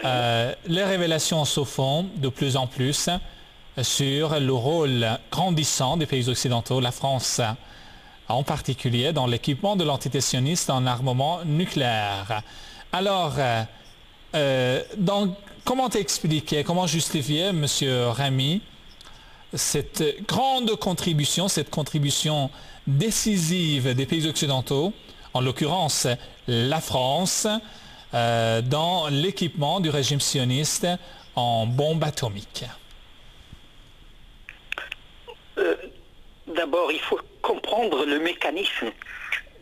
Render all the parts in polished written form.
les révélations se font de plus en plus sur le rôle grandissant des pays occidentaux, la France en particulier, dans l'équipement de l'entité sioniste en armement nucléaire. Alors, comment expliquer, comment justifier, M. Rami, cette grande contribution, cette contribution décisive des pays occidentaux, en l'occurrence la France, dans l'équipement du régime sioniste en bombes atomiques? D'abord, il faut comprendre le mécanisme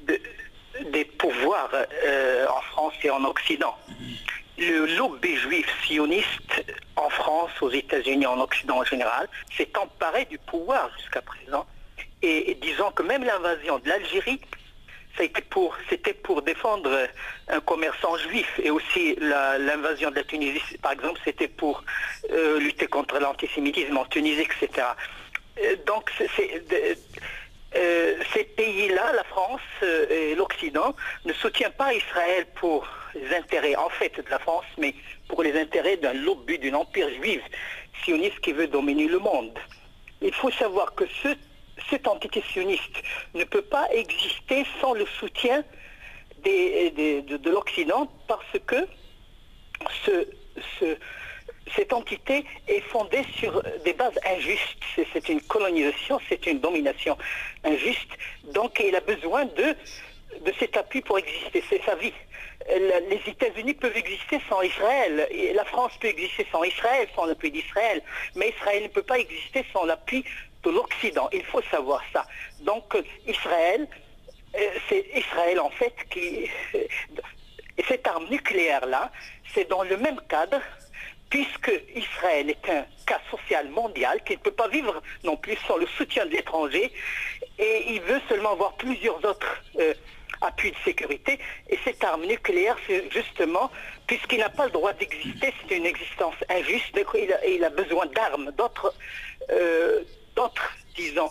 des pouvoirs en France et en Occident. Le lobby juif sioniste en France, aux États-Unis, en Occident en général, s'est emparé du pouvoir jusqu'à présent. Et disons que même l'invasion de l'Algérie, c'était pour défendre un commerçant juif, et aussi l'invasion de la Tunisie, par exemple, c'était pour lutter contre l'antisémitisme en Tunisie, etc. Donc ces pays-là, la France et l'Occident, ne soutiennent pas Israël pour les intérêts en fait de la France, mais pour les intérêts d'un lobby, d'un empire juif sioniste qui veut dominer le monde. Il faut savoir que cette entité sioniste ne peut pas exister sans le soutien de l'Occident, parce que cette entité est fondée sur des bases injustes. C'est une colonisation, c'est une domination injuste. Donc il a besoin de cet appui pour exister, c'est sa vie. Les États-Unis peuvent exister sans Israël, et la France peut exister sans Israël, sans l'appui d'Israël, mais Israël ne peut pas exister sans l'appui de l'Occident. Il faut savoir ça. Donc Israël, c'est Israël en fait qui... Et cette arme nucléaire-là, c'est dans le même cadre, puisque Israël est un cas social mondial qui ne peut pas vivre non plus sans le soutien de l'étranger, et il veut seulement avoir plusieurs autres appuis de sécurité. Et cette arme nucléaire, c'est justement, puisqu'il n'a pas le droit d'exister, c'est une existence injuste, donc il a besoin d'armes, d'autres, disons,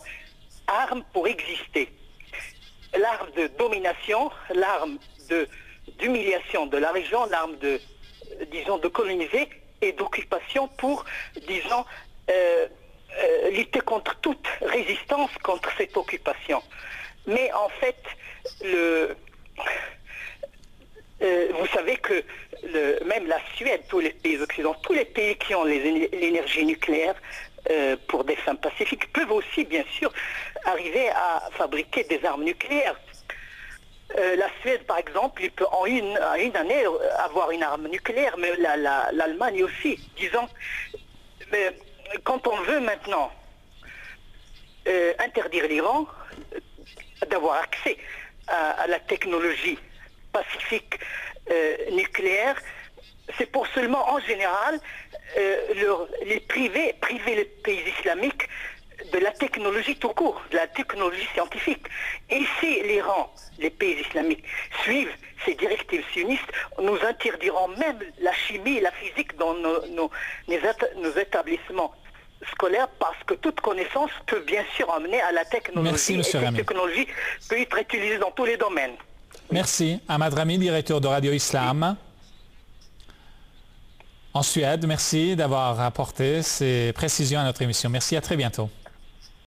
armes pour exister. L'arme de domination, l'arme d'humiliation de la région, l'arme disons, de coloniser et d'occupation pour, disons, lutter contre toute résistance contre cette occupation. Mais en fait, vous savez que même la Suède, tous les pays occidentaux, tous les pays qui ont l'énergie nucléaire pour des fins pacifiques peuvent aussi, bien sûr, arriver à fabriquer des armes nucléaires. La Suède, par exemple, il peut en une année avoir une arme nucléaire, mais l'Allemagne aussi. Disons, mais quand on veut maintenant interdire l'Iran d'avoir accès à la technologie pacifique nucléaire, c'est pour seulement, en général, priver les pays islamiques de la technologie tout court, de la technologie scientifique. Et si l'Iran, les pays islamiques, suivent ces directives sionistes, nous interdirons même la chimie et la physique dans nos établissements scolaires, parce que toute connaissance peut bien sûr amener à la technologie. Merci, et cette Rami. technologie peut être utilisée dans tous les domaines. Merci. Ahmad Rami, directeur de Radio Islam en Suède. Merci d'avoir apporté ces précisions à notre émission. Merci, à très bientôt.